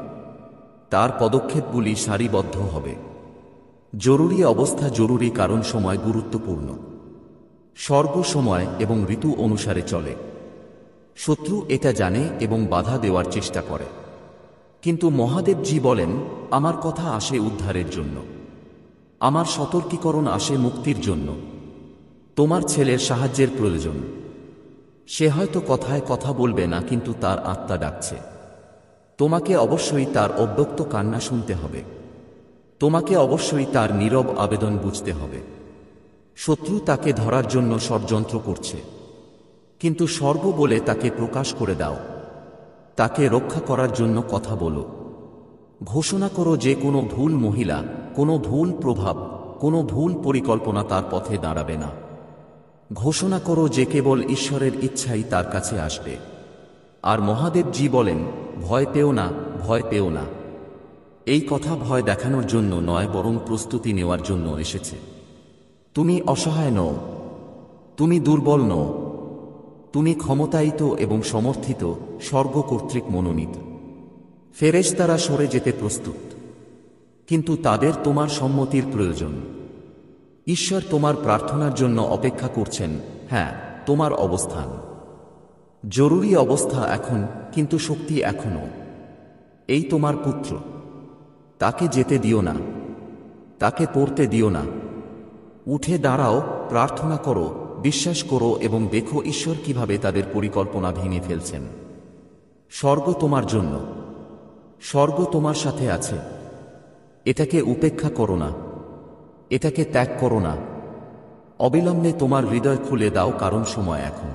S1: তার পদক্ষেপগুলি সারিবদ্ধ হবে। জরুরি অবস্থা জরুরি কারণ সময় গুরুত্বপূর্ণ। স্বর্গ সময় এবং ঋতু অনুসারে চলে। শত্রু এটা জানে এবং বাধা দেওয়ার চেষ্টা করে। কিন্তু মহাদেবজি বলেন, আমার কথা আসে উদ্ধারের জন্য, আমার সতর্কীকরণ আসে মুক্তির জন্য। তোমার ছেলের সাহায্যের প্রয়োজন। সে হয়তো কথায় কথা বলবে না, কিন্তু তার আত্মা ডাকছে। তোমাকে অবশ্যই তার অব্যক্ত কান্না শুনতে হবে। তোমাকে অবশ্যই তার নীরব আবেদন বুঝতে হবে। শত্রু তাকে ধরার জন্য ষড়যন্ত্র করছে, কিন্তু স্বর্গ বলে তাকে প্রকাশ করে দাও। তাকে রক্ষা করার জন্য কথা বলো। ঘোষণা করো যে কোনো ভুল মহিলা, কোনো ভুল প্রভাব, কোনো ভুল পরিকল্পনা তার পথে দাঁড়াবে না। ঘোষণা করো যে কেবল ঈশ্বরের ইচ্ছাই তার কাছে আসবে। আর মহাদেবজি বলেন, ভয় পেও না, ভয় পেও না। এই কথা ভয় দেখানোর জন্য নয়, বরং প্রস্তুতি নেওয়ার জন্য এসেছে। তুমি অসহায় নও, তুমি দুর্বল নও, তুমি ক্ষমতায়িত এবং সমর্থিত, স্বর্গ কর্তৃক মনোনীত। ফেরেশতারা সরে যেতে প্রস্তুত, কিন্তু তাদের তোমার সম্মতির প্রয়োজন। ঈশ্বর তোমার প্রার্থনার জন্য অপেক্ষা করছেন। হ্যাঁ, তোমার অবস্থান জরুরি অবস্থা এখন, কিন্তু শক্তি এখনো। এই তোমার পুত্র। তাকে যেতে দিও না, তাকে পড়তে দিও না। উঠে দাঁড়াও, প্রার্থনা করো, বিশ্বাস করো এবং দেখো ঈশ্বর কিভাবে তাদের পরিকল্পনা ভেঙে ফেলছেন। স্বর্গ তোমার জন্য, স্বর্গ তোমার সাথে আছে। এটাকে উপেক্ষা করো না, এটাকে ত্যাগ করো না। অবিলম্বে তোমার হৃদয় খুলে দাও, কারণ সময় এখন।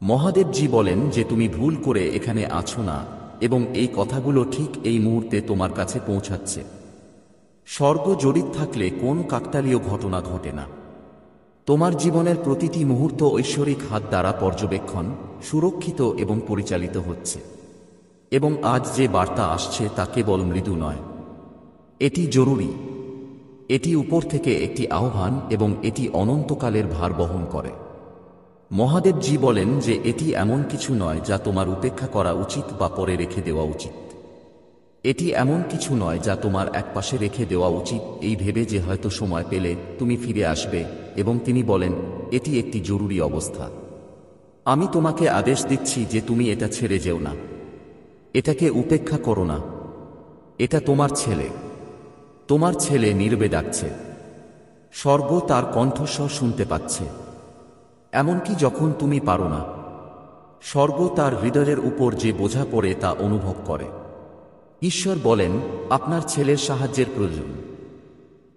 S1: মহাদেবজি বলেন যে তুমি ভুল করে এখানে আছো না, এবং এই কথাগুলো ঠিক এই মুহূর্তে তোমার কাছে পৌঁছাচ্ছে। স্বর্গ জড়িত থাকলে কোন কাকতালীয় ঘটনা ঘটে না। তোমার জীবনের প্রতিটি মুহূর্ত ঐশ্বরিক হাত দ্বারা পর্যবেক্ষণ, সুরক্ষিত এবং পরিচালিত হচ্ছে। এবং আজ যে বার্তা আসছে তা কেবল মৃদু নয়, এটি জরুরি। এটি উপর থেকে একটি আহ্বান এবং এটি অনন্তকালের ভার বহন করে। মহাদেবজি বলেন যে এটি এমন কিছু নয় যা তোমার উপেক্ষা করা উচিত বা পরে রেখে দেওয়া উচিত। এটি এমন কিছু নয় যা তোমার একপাশে রেখে দেওয়া উচিত এই ভেবে যে হয়তো সময় পেলে তুমি ফিরে আসবে। এবং তিনি বলেন, এটি একটি জরুরি অবস্থা। আমি তোমাকে আদেশ দিচ্ছি যে তুমি এটা ছেড়ে যেও না। এটাকে উপেক্ষা করো না। এটা তোমার ছেলে। তোমার ছেলে নীরবে ডাকছে। স্বর্গ তার কণ্ঠস্বর শুনতে পাচ্ছে, এমনকি যখন তুমি পারো না। স্বর্গ তার হৃদয়ের উপর যে বোঝা পড়ে তা অনুভব করে। ঈশ্বর বলেন, আপনার ছেলের সাহায্যের প্রয়োজন।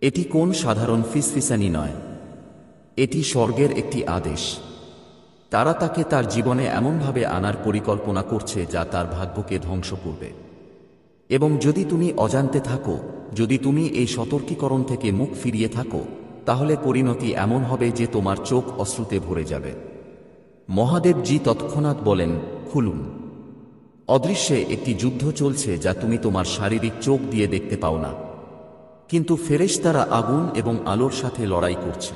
S1: এটি কোন সাধারণ ফিসফিসানি নয়, এটি স্বর্গের একটি আদেশ। তারা তাকে তার জীবনে এমনভাবে আনার পরিকল্পনা করছে যা তার ভাগ্যকে ধ্বংস করবে। এবং যদি তুমি অজান্তে থাকো, যদি তুমি এই সতর্কীকরণ থেকে মুখ ফিরিয়ে থাকো, তাহলে পরিণতি এমন হবে যে তোমার চোখ অশ্রুতে ভরে যাবে। মহাদেবজি তৎক্ষণাৎ বলেন, খুলুন। অদৃশ্যে একটি যুদ্ধ চলছে যা তুমি তোমার শারীরিক চোখ দিয়ে দেখতে পাও না, কিন্তু ফেরেশতারা আগুন এবং আলোর সাথে লড়াই করছে।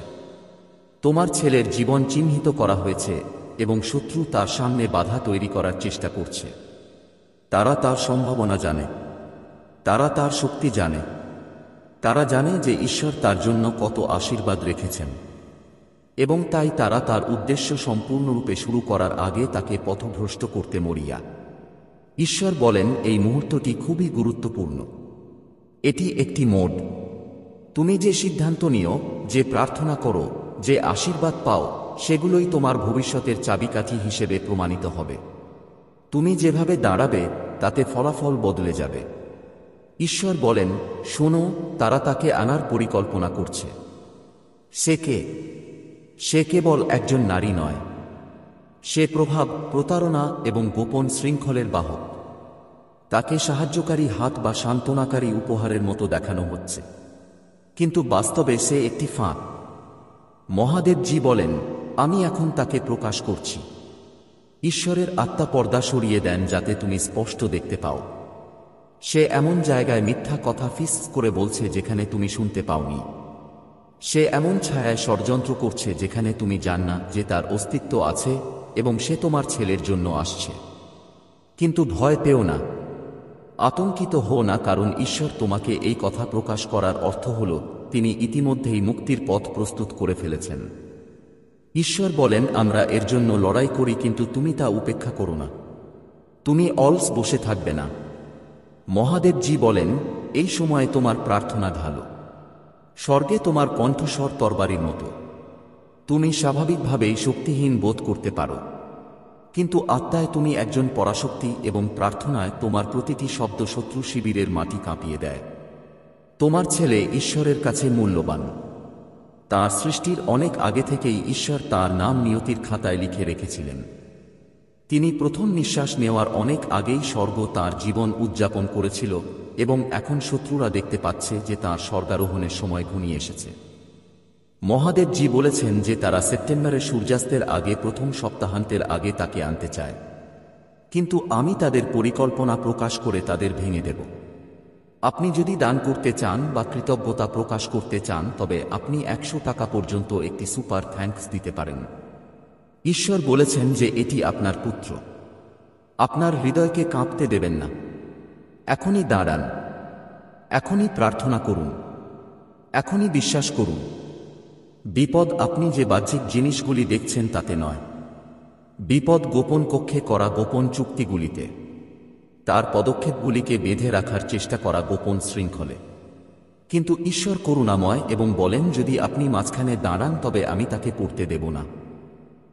S1: তোমার ছেলের জীবন চিহ্নিত করা হয়েছে এবং শত্রু তার সামনে বাধা তৈরি করার চেষ্টা করছে। তারা তার সম্ভাবনা জানে, তারা তার শক্তি জানে, তারা জানে যে ঈশ্বর তার জন্য কত আশীর্বাদ রেখেছেন, এবং তাই তারা তার উদ্দেশ্য সম্পূর্ণরূপে শুরু করার আগে তাকে পথভ্রষ্ট করতে মরিয়া। ঈশ্বর বলেন, এই মুহূর্তটি খুবই গুরুত্বপূর্ণ। এটি একটি মোড। তুমি যে সিদ্ধান্ত নিও, যে প্রার্থনা করো, যে আশীর্বাদ পাও, সেগুলোই তোমার ভবিষ্যতের চাবিকাঠি হিসেবে প্রমাণিত হবে। তুমি যেভাবে দাঁড়াবে তাতে ফলাফল বদলে যাবে। ঈশ্বর বলেন, শোনো, তারা তাকে আনার পরিকল্পনা করছে। সে কে? সে কেবল একজন নারী নয়। সে প্রভাব, প্রতারণা এবং গোপন শৃঙ্খলের বাহক। তাকে সাহায্যকারী হাত বা সান্ত্বনাকারী উপহারের মতো দেখানো হচ্ছে, কিন্তু বাস্তবে সে একটি ফাঁদ। মহাদেবজি বলেন, আমি এখন তাকে প্রকাশ করছি। ঈশ্বরের আত্মা পর্দা সরিয়ে দেন যাতে তুমি স্পষ্ট দেখতে পাও। সে এমন জায়গায় মিথ্যা কথা ফিস করে বলছে যেখানে তুমি শুনতে পাওনি। সে এমন ছায়ায় ষড়যন্ত্র করছে যেখানে তুমি জান না যে তার অস্তিত্ব আছে, এবং সে তোমার ছেলের জন্য আসছে। কিন্তু ভয় পেও না, আতঙ্কিত হও না, কারণ ঈশ্বর তোমাকে এই কথা প্রকাশ করার অর্থ হল তিনি ইতিমধ্যেই মুক্তির পথ প্রস্তুত করে ফেলেছেন। ঈশ্বর বলেন, আমরা এর জন্য লড়াই করি, কিন্তু তুমি তা উপেক্ষা করো না। তুমি অলস বসে থাকবে না। মহাদেবজি বলেন, এই সময়ে তোমার প্রার্থনা ঢালো। স্বর্গে তোমার কণ্ঠস্বর তরবারির মতো। তুমি স্বাভাবিকভাবেই শক্তিহীন বোধ করতে পারো, কিন্তু আত্মায় তুমি একজন পরাশক্তি, এবং প্রার্থনায় তোমার প্রতিটি শব্দ শত্রু শিবিরের মাটি কাঁপিয়ে দেয়। তোমার ছেলে ঈশ্বরের কাছে মূল্যবান। তাঁর সৃষ্টির অনেক আগে থেকেই ঈশ্বর তাঁর নাম নিয়তির খাতায় লিখে রেখেছিলেন। তিনি প্রথম নিঃশ্বাস নেওয়ার অনেক আগেই স্বর্গ তাঁর জীবন উদযাপন করেছিল, এবং এখন শত্রুরা দেখতে পাচ্ছে যে তাঁর স্বর্গারোহণের সময় ঘনিয়ে এসেছে। মহাদেবজি বলেছেন যে তারা সেপ্টেম্বরের সূর্যাস্তের আগে, প্রথম সপ্তাহান্তের আগে তাকে আনতে চায়, কিন্তু আমি তাদের পরিকল্পনা প্রকাশ করে তাদের ভেঙে দেব। আপনি যদি দান করতে চান বা কৃতজ্ঞতা প্রকাশ করতে চান, তবে আপনি 100 টাকা পর্যন্ত একটি সুপার থ্যাঙ্কস দিতে পারেন। ঈশ্বর বলেছেন যে এটি আপনার পুত্র। আপনার হৃদয়কে কাঁপতে দেবেন না। এখনই দাঁড়ান, এখনই প্রার্থনা করুন, এখনই বিশ্বাস করুন। বিপদ আপনি যে বাহ্যিক জিনিসগুলি দেখছেন তাতে নয়। বিপদ গোপন কক্ষে করা গোপন চুক্তিগুলিতে, তার পদক্ষেপগুলিকে বেঁধে রাখার চেষ্টা করা গোপন শৃঙ্খলে। কিন্তু ঈশ্বর করুণাময় এবং বলেন, যদি আপনি মাঝখানে দাঁড়ান তবে আমি তাকে পড়তে দেব না।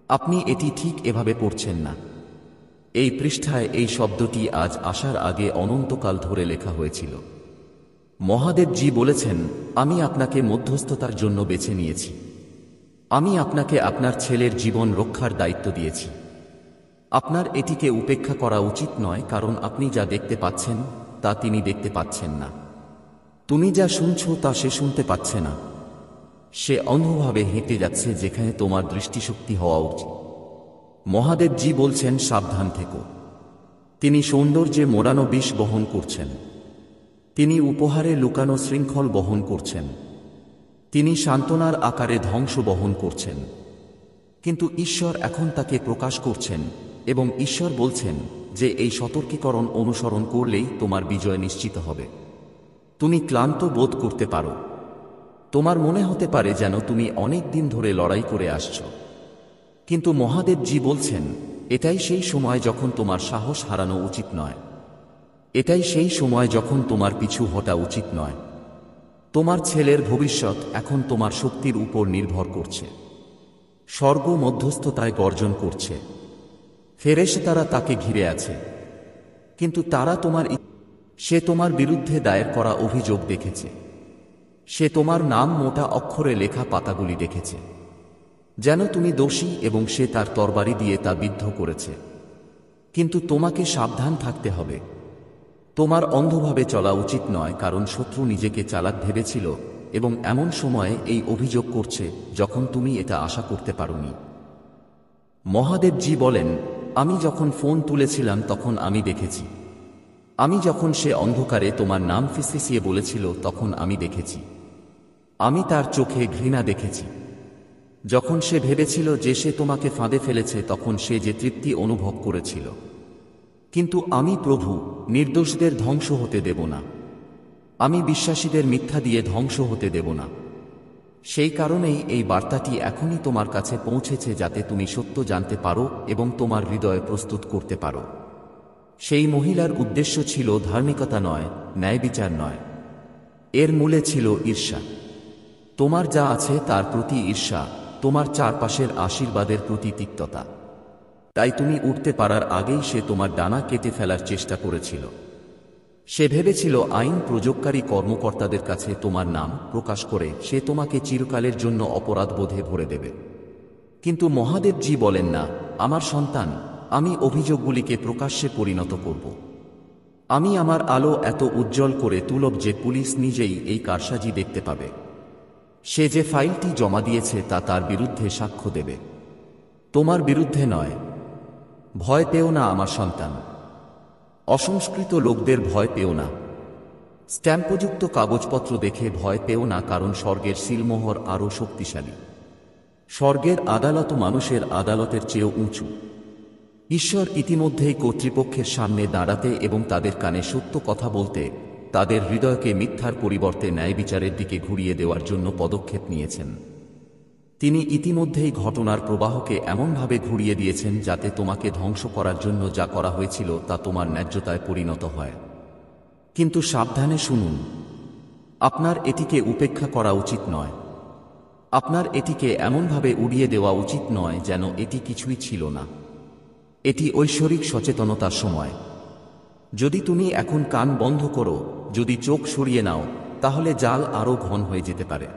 S1: আপনি এটি ঠিক এভাবে পড়ছেন না। এই পৃষ্ঠায় এই শব্দটি আজ আসার আগে অনন্তকাল ধরে লেখা হয়েছিল। মহাদেবজি বলেছেন, আমি আপনাকে মধ্যস্থতার জন্য বেছে নিয়েছি। আমি আপনাকে আপনার ছেলের জীবন রক্ষার দায়িত্ব দিয়েছি। আপনার এটিকে উপেক্ষা করা উচিত নয়, কারণ আপনি যা দেখতে পাচ্ছেন তা তিনি দেখতে পাচ্ছেন না। তুমি যা শুনছ তা সে শুনতে পাচ্ছে না। সে অন্ধভাবে হেঁটে যাচ্ছে যেখানে তোমার দৃষ্টিশক্তি হওয়া উচিত। মহাদেবজি বলছেন, সাবধান থেকো। তিনি সৌন্দর্যে মোড়ানো বিষ বহন করছেন। তিনি উপহারে লুকানো শৃঙ্খল বহন করছেন। তিনি সান্ত্বনার আকারে ধ্বংস বহন করছেন। কিন্তু ঈশ্বর এখন তাকে প্রকাশ করছেন, এবং ঈশ্বর বলছেন যে এই সতর্কীকরণ অনুসরণ করলেই তোমার বিজয় নিশ্চিত হবে। তুমি ক্লান্ত বোধ করতে পারো। তোমার মনে হতে পারে যেন তুমি অনেক দিন ধরে লড়াই করে আসছ। কিন্তু মহাদেবজি বলছেন, এটাই সেই সময় যখন তোমার সাহস হারানো উচিত নয়। এটাই সেই সময় যখন তোমার পিছু হটা উচিত নয়। তোমার ছেলের ভবিষ্যৎ এখন তোমার শক্তির উপর নির্ভর করছে। স্বর্গ মধ্যস্থতায় গর্জন করছে। ফেরেশতারা তাকে ঘিরে আছে, কিন্তু তারা সে তোমার বিরুদ্ধে দায়ের করা অভিযোগ দেখেছে। সে তোমার নাম মোটা অক্ষরে লেখা পাতাগুলি দেখেছে, যেন তুমি দোষী, এবং সে তার তরবারি দিয়ে তা বিদ্ধ করেছে। কিন্তু তোমাকে সাবধান থাকতে হবে। তোমার অন্ধভাবে চলা উচিত নয়, কারণ শত্রু নিজেকে চালাক ভেবেছিল, এবং এমন সময়ে এই অভিযোগ করছে যখন তুমি এটা আশা করতে পারোনি। মহাদেবজি বলেন, আমি যখন ফোন তুলেছিলাম তখন আমি দেখেছি। আমি যখন সে অন্ধকারে তোমার নাম ফিসফিসিয়ে বলেছিল তখন আমি দেখেছি। আমি তার চোখে ঘৃণা দেখেছি। যখন সে ভেবেছিল যে সে তোমাকে ফাঁদে ফেলেছে তখন সে যে তৃপ্তি অনুভব করেছিল। কিন্তু আমি প্রভু, নির্দোষদের ধ্বংস হতে দেব না। আমি বিশ্বাসীদের মিথ্যা দিয়ে ধ্বংস হতে দেব না। সেই কারণেই এই বার্তাটি এখনই তোমার কাছে পৌঁছেছে, যাতে তুমি সত্য জানতে পারো এবং তোমার হৃদয় প্রস্তুত করতে পারো। সেই মহিলার উদ্দেশ্য ছিল ধার্মিকতা নয়, ন্যায়বিচার নয়। এর মূলে ছিল ঈর্ষা। তোমার যা আছে তার প্রতি ঈর্ষা, তোমার চারপাশের আশীর্বাদের প্রতি তিক্ততা। তাই তুমি উঠতে পারার আগেই সে তোমার ডানা কেটে ফেলার চেষ্টা করেছিল। সে ভেবেছিল আইন প্রয়োগকারী কর্মকর্তাদের কাছে তোমার নাম প্রকাশ করে সে তোমাকে চিরকালের জন্য অপরাধবোধে ভরে দেবে। কিন্তু মহাদেবজি বলেন না, আমার সন্তান, আমি অভিযোগগুলিকে প্রকাশ্যে পরিণত করব। আমি আমার আলো এত উজ্জ্বল করে তুলব যে পুলিশ নিজেই এই কারসাজি দেখতে পাবে। সে যে ফাইলটি জমা দিয়েছে তা তার বিরুদ্ধে সাক্ষ্য দেবে, তোমার বিরুদ্ধে নয়। ভয় পেও না আমার সন্তান। অসংস্কৃত লোকদের ভয় পেও না। স্ট্যাম্পযুক্ত কাগজপত্র দেখে ভয় পেও না, কারণ স্বর্গের সিলমোহর আরও শক্তিশালী। স্বর্গের আদালত মানুষের আদালতের চেয়েও উঁচু। ঈশ্বর ইতিমধ্যেই কর্তৃপক্ষের সামনে দাঁড়াতে এবং তাদের কানে সত্য কথা বলতে, তাদের হৃদয়কে মিথ্যার পরিবর্তে ন্যায় বিচারের দিকে ঘুরিয়ে দেওয়ার জন্য পদক্ষেপ নিয়েছেন। তিনি ইতিমধ্যেই ঘটনার প্রবাহকে এমনভাবে ঘুরিয়ে দিয়েছেন যাতে তোমাকে ধ্বংস করার জন্য যা করা হয়েছিল তা তোমার ন্যায্যতায় পরিণত হয়। কিন্তু সাবধানে শুনুন, আপনার এটিকে উপেক্ষা করা উচিত নয়। আপনার এটিকে এমনভাবে উড়িয়ে দেওয়া উচিত নয় যেন এটি কিছুই ছিল না। এটি ঐশ্বরিক সচেতনতার সময়। যদি তুমি এখন কান বন্ধ করো, যদি চোখ সরিয়ে নাও, তাহলে জাল আরও ঘন হয়ে যেতে পারে।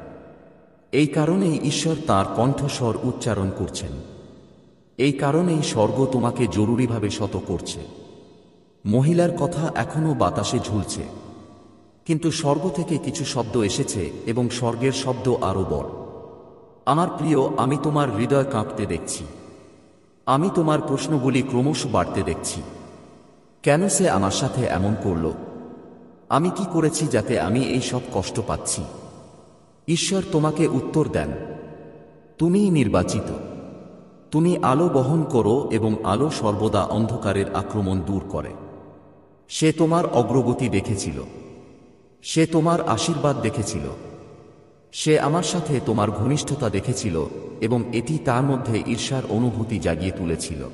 S1: এই কারণেই ঈশ্বর তাঁর কণ্ঠস্বর উচ্চারণ করছেন। এই কারণেই স্বর্গ তোমাকে জরুরিভাবে শত করছে। মহিলার কথা এখনও বাতাসে ঝুলছে, কিন্তু স্বর্গ থেকে কিছু শব্দ এসেছে এবং স্বর্গের শব্দ আরও বড়। আমার প্রিয়, আমি তোমার হৃদয় কাঁপতে দেখছি। আমি তোমার প্রশ্নগুলি ক্রমশ বাড়তে দেখছি। কেন সে আমার সাথে এমন করল? আমি কি করেছি যাতে আমি এই সব কষ্ট পাচ্ছি? ঈশ্বর তোমাকে উত্তর দেন, তুমিই নির্বাচিত। তুমি আলো বহন করো এবং আলো সর্বদা অন্ধকারের আক্রমণ দূর করে। সে তোমার অগ্রগতি দেখেছিল। সে তোমার আশীর্বাদ দেখেছিল। সে আমার সাথে তোমার ঘনিষ্ঠতা দেখেছিল এবং এটি তার মধ্যে ঈর্ষার অনুভূতি জাগিয়ে তুলেছিল।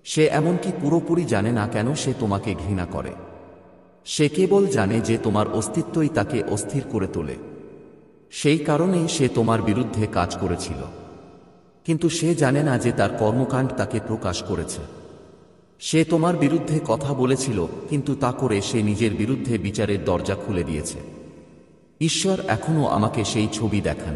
S1: সে এমনকি পুরোপুরি জানে না কেন সে তোমাকে ঘৃণা করে। সে কেবল জানে যে তোমার অস্তিত্বই তাকে অস্থির করে তোলে। সেই কারণেই সে তোমার বিরুদ্ধে কাজ করেছিল, কিন্তু সে জানে না যে তার কর্মকাণ্ড তাকে প্রকাশ করেছে। সে তোমার বিরুদ্ধে কথা বলেছিল, কিন্তু তা করে সে নিজের বিরুদ্ধে বিচারের দরজা খুলে দিয়েছে। ঈশ্বর এখনও আমাকে সেই ছবি দেখান।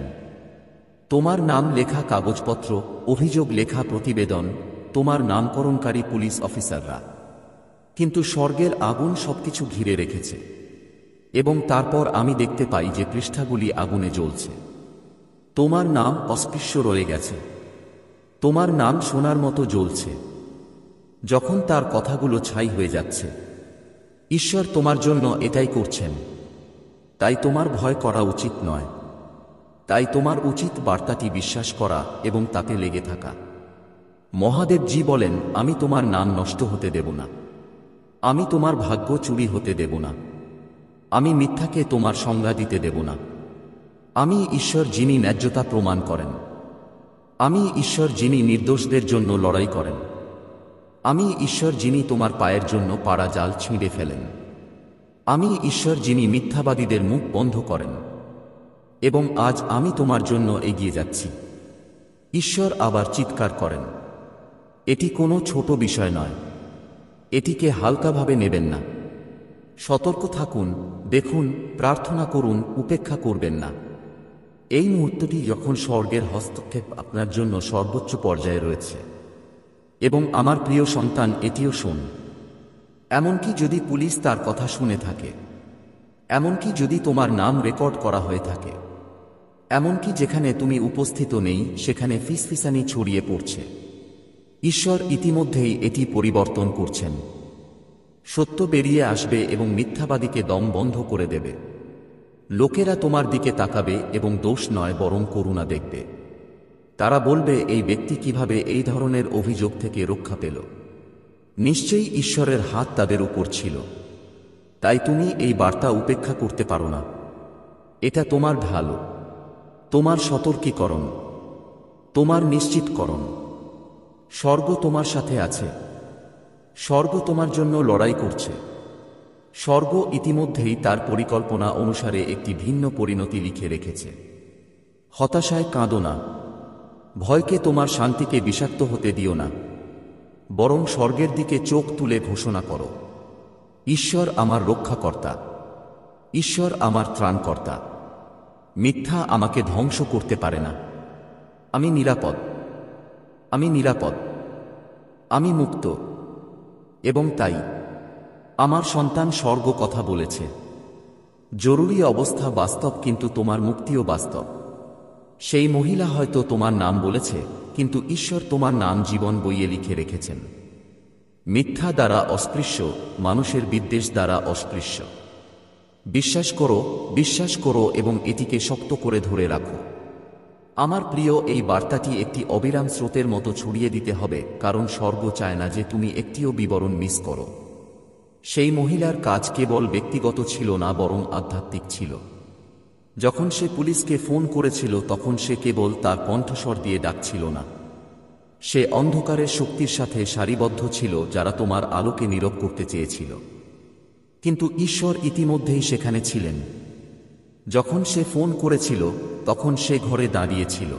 S1: তোমার নাম লেখা কাগজপত্র, অভিযোগ লেখা প্রতিবেদন, তোমার নামকরণকারী পুলিশ অফিসাররা। কিন্তু স্বর্গের আগুন সবকিছু ঘিরে রেখেছে। এবং তারপর আমি দেখতে পাই যে পৃষ্ঠাগুলি আগুনে জ্বলছে। তোমার নাম অস্পৃশ্য রয়ে গেছে। তোমার নাম সোনার মতো জ্বলছে। যখন তার কথাগুলো ছাই হয়ে যাচ্ছে, ঈশ্বর তোমার জন্য এটাই করছেন। তাই তোমার ভয় করা উচিত নয়। তাই তোমার উচিত বার্তাটি বিশ্বাস করা এবং তাতে লেগে থাকা। মহাদেবজি বলেন, আমি তোমার নাম নষ্ট হতে দেব না। আমি তোমার ভাগ্য চুরি হতে দেব না। আমি মিথ্যাকে তোমার সংজ্ঞা দিতে দেব না। আমি ঈশ্বর যিনি ন্যায্যতা প্রমাণ করেন। আমি ঈশ্বর যিনি নির্দোষদের জন্য লড়াই করেন। আমি ঈশ্বর যিনি তোমার পায়ের জন্য পাড়া জাল ছিঁড়ে ফেলেন। আমি ঈশ্বর যিনি মিথ্যাবাদীদের মুখ বন্ধ করেন। এবং আজ আমি তোমার জন্য এগিয়ে যাচ্ছি। ঈশ্বর আবার চিৎকার করেন, এটি কোনো ছোট বিষয় নয়। এটিকে হালকাভাবে নেবেন না। সতর্ক থাকুন, দেখুন, প্রার্থনা করুন, উপেক্ষা করবেন না। এই মুহূর্তটি যখন স্বর্গের হস্তক্ষেপ আপনার জন্য সর্বোচ্চ পর্যায়ে রয়েছে। এবং আমার প্রিয় সন্তান, এটিও শোন। এমনকি যদি পুলিশ তার কথা শুনে থাকে, এমনকি যদি তোমার নাম রেকর্ড করা হয়ে থাকে, এমনকি যেখানে তুমি উপস্থিত নেই সেখানে ফিসফিসানি ছড়িয়ে পড়ছে, ঈশ্বর ইতিমধ্যেই এটি পরিবর্তন করছেন। সত্য বেরিয়ে আসবে এবং মিথ্যাবাদীকে দম বন্ধ করে দেবে। লোকেরা তোমার দিকে তাকাবে এবং দোষ নয় বরং করুণা দেখবে। তারা বলবে, এই ব্যক্তি কিভাবে এই ধরনের অভিযোগ থেকে রক্ষা পেল? নিশ্চয়ই ঈশ্বরের হাত তাদের উপর ছিল। তাই তুমি এই বার্তা উপেক্ষা করতে পারো না। এটা তোমার ঢাল, তোমার সতর্কীকরণ, তোমার নিশ্চিতকরণ। স্বর্গ তোমার সাথে আছে। স্বর্গ তোমার জন্য লড়াই করছে। স্বর্গ ইতিমধ্যেই তার পরিকল্পনা অনুসারে একটি ভিন্ন পরিণতি লিখে রেখেছে। হতাশায় কাঁদো না। ভয়কে তোমার শান্তিকে বিষাক্ত হতে দিও না। বরং স্বর্গের দিকে চোখ তুলে ঘোষণা করো, ঈশ্বর আমার রক্ষাকর্তা। ঈশ্বর আমার ত্রাণকর্তা। মিথ্যা আমাকে ধ্বংস করতে পারে না। আমি নিরাপদ। আমি নিরাপদ। আমি মুক্ত। এবং তাই আমার সন্তান, স্বর্গ কথা বলেছে। জরুরি অবস্থা বাস্তব, কিন্তু তোমার মুক্তিও বাস্তব। সেই মহিলা হয়তো তোমার নাম বলেছে, কিন্তু ঈশ্বর তোমার নাম জীবন বইয়ে লিখে রেখেছেন। মিথ্যা দ্বারা অস্পৃশ্য, মানুষের বিদ্বেষ দ্বারা অস্পৃশ্য। বিশ্বাস করো এবং এটিকে শক্ত করে ধরে রাখো। আমার প্রিয়, এই বার্তাটি একটি অবিরাম স্রোতের মতো ছড়িয়ে দিতে হবে, কারণ স্বর্গ চায় না যে তুমি একটিও বিবরণ মিস করো। সেই মহিলার কাজ কেবল ব্যক্তিগত ছিল না, বরং আধ্যাত্মিক ছিল। যখন সে পুলিশকে ফোন করেছিল তখন সে কেবল তার কণ্ঠস্বর দিয়ে ডাকছিল না। সে অন্ধকারের শক্তির সাথে সারিবদ্ধ ছিল যারা তোমার আলোকে নীরব করতে চেয়েছিল। কিন্তু ঈশ্বর ইতিমধ্যেই সেখানে ছিলেন। যখন সে ফোন করেছিল তখন সে ঘরে দাঁড়িয়েছিল।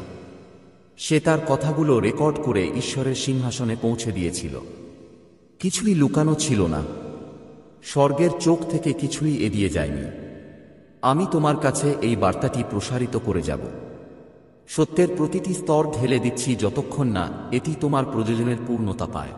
S1: সে তার কথাগুলো রেকর্ড করে ঈশ্বরের সিংহাসনে পৌঁছে দিয়েছিল। কিছুই লুকানো ছিল না। স্বর্গের চোখ থেকে কিছুই এড়িয়ে যায়নি। আমি তোমার কাছে এই বার্তাটি প্রসারিত করে যাব। সত্যের প্রতিটি স্তর ঢেলে দিচ্ছি যতক্ষণ না এটি তোমার প্রয়োজনের পূর্ণতা পায়।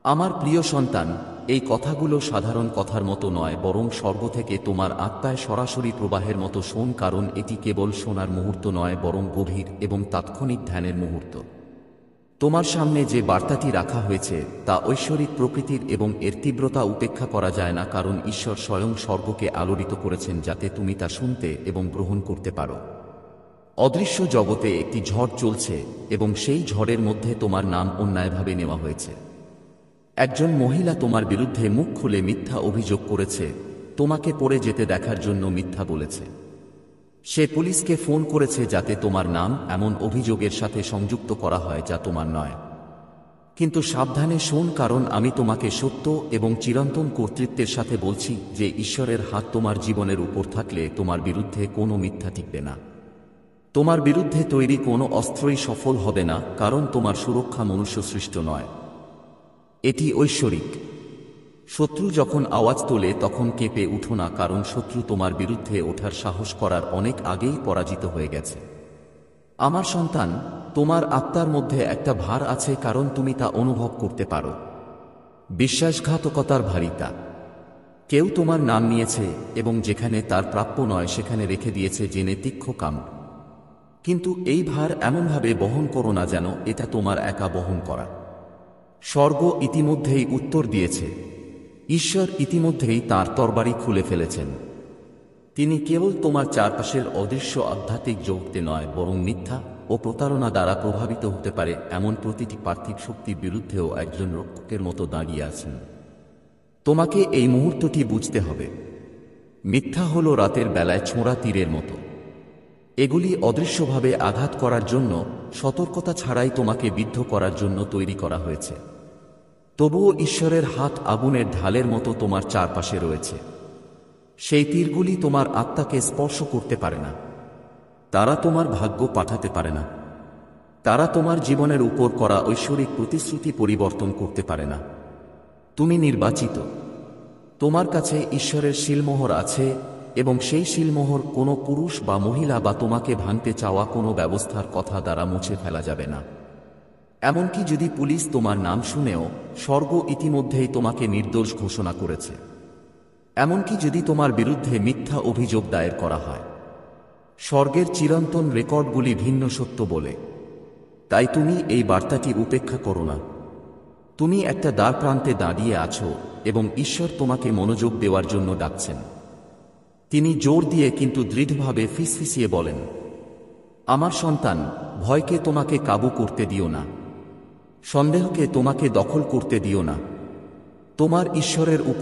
S1: আমার প্রিয় সন্তান, এই কথাগুলো সাধারণ কথার মতো নয়, বরং স্বর্গ থেকে তোমার আত্মায় সরাসরি প্রবাহের মতো শোন, কারণ এটি কেবল শোনার মুহূর্ত নয়, বরং গভীর এবং তাৎক্ষণিক ধ্যানের মুহূর্ত। তোমার সামনে যে বার্তাটি রাখা হয়েছে তা ঐশ্বরিক প্রকৃতির এবং এর তীব্রতা উপেক্ষা করা যায় না, কারণ ঈশ্বর স্বয়ং স্বর্গকে আলোড়িত করেছেন যাতে তুমি তা শুনতে এবং গ্রহণ করতে পারো। অদৃশ্য জগতে একটি ঝড় চলছে এবং সেই ঝড়ের মধ্যে তোমার নাম অন্যায়ভাবে নেওয়া হয়েছে। একজন মহিলা তোমার বিরুদ্ধে মুখ খুলে মিথ্যা অভিযোগ করেছে, তোমাকে পড়ে যেতে দেখার জন্য মিথ্যা বলেছে। সে পুলিশকে ফোন করেছে যাতে তোমার নাম এমন অভিযোগের সাথে সংযুক্ত করা হয় যা তোমার নয়। কিন্তু সাবধানে শোন, কারণ আমি তোমাকে সত্য এবং চিরন্তন কর্তৃত্বের সাথে বলছি যে ঈশ্বরের হাত তোমার জীবনের উপর থাকলে তোমার বিরুদ্ধে কোনো মিথ্যা টিকবে না। তোমার বিরুদ্ধে তৈরি কোনো অস্ত্রই সফল হবে না, কারণ তোমার সুরক্ষা মনুষ্য সৃষ্ট নয়, এটি ঐশ্বরিক। শত্রু যখন আওয়াজ তোলে তখন কেঁপে উঠো না, কারণ শত্রু তোমার বিরুদ্ধে ওঠার সাহস করার অনেক আগেই পরাজিত হয়ে গেছে। আমার সন্তান, তোমার আত্মার মধ্যে একটা ভার আছে, কারণ তুমি তা অনুভব করতে পারো। বিশ্বাসঘাতকতার ভারিতা। কেউ তোমার নাম নিয়েছে এবং যেখানে তার প্রাপ্য নয় সেখানে রেখে দিয়েছে জেনে তীক্ষ্ণ কাম। কিন্তু এই ভার এমনভাবে বহন করো না যেন এটা তোমার একা বহন করা। স্বর্গ ইতিমধ্যেই উত্তর দিয়েছে। ঈশ্বর ইতিমধ্যেই তাঁর তরবারি খুলে ফেলেছেন। তিনি কেবল তোমার চারপাশের অদৃশ্য আধ্যাত্মিক জগতে নয়, বরং মিথ্যা ও প্রতারণা দ্বারা প্রভাবিত হতে পারে এমন প্রতিটি পার্থিব শক্তির বিরুদ্ধেও একজন রক্ষকের মতো দাঁড়িয়ে আছেন। তোমাকে এই মুহূর্তটি বুঝতে হবে। মিথ্যা হল রাতের বেলায় ছোঁড়া তীরের মতো। এগুলি অদৃশ্যভাবে আঘাত করার জন্য, সতর্কতা ছাড়াই তোমাকে বিদ্ধ করার জন্য তৈরি করা হয়েছে। তবুও ঈশ্বরের হাত আগুনের ঢালের মতো তোমার চারপাশে রয়েছে। সেই তীরগুলি তোমার আত্মাকে স্পর্শ করতে পারে না। তারা তোমার ভাগ্য পাঠাতে পারে না। তারা তোমার জীবনের উপর করা ঐশ্বরিক প্রতিশ্রুতি পরিবর্তন করতে পারে না। তুমি নির্বাচিত। তোমার কাছে ঈশ্বরের শিলমোহর আছে এবং সেই শিলমোহর কোনো পুরুষ বা মহিলা বা তোমাকে ভাঙতে চাওয়া কোনো ব্যবস্থার কথা দ্বারা মুছে ফেলা যাবে না। এমনকি যদি পুলিশ তোমার নাম শুনেও, স্বর্গ ইতিমধ্যেই তোমাকে নির্দোষ ঘোষণা করেছে। এমনকি যদি তোমার বিরুদ্ধে মিথ্যা অভিযোগ দায়ের করা হয়, স্বর্গের চিরন্তন রেকর্ডগুলি ভিন্ন সত্য বলে। তাই তুমি এই বার্তাটি উপেক্ষা করো না। তুমি একটা দ্বার প্রান্তে দাঁড়িয়ে আছো এবং ঈশ্বর তোমাকে মনোযোগ দেওয়ার জন্য ডাকছেন। তিনি জোর দিয়ে কিন্তু দৃঢ়ভাবে ফিসফিসিয়ে বলেন, আমার সন্তান, ভয়কে তোমাকে কাবু করতে দিও না। সন্দেহকে তোমাকে দখল করতে দিও না। তোমার ঈশ্বরের উপর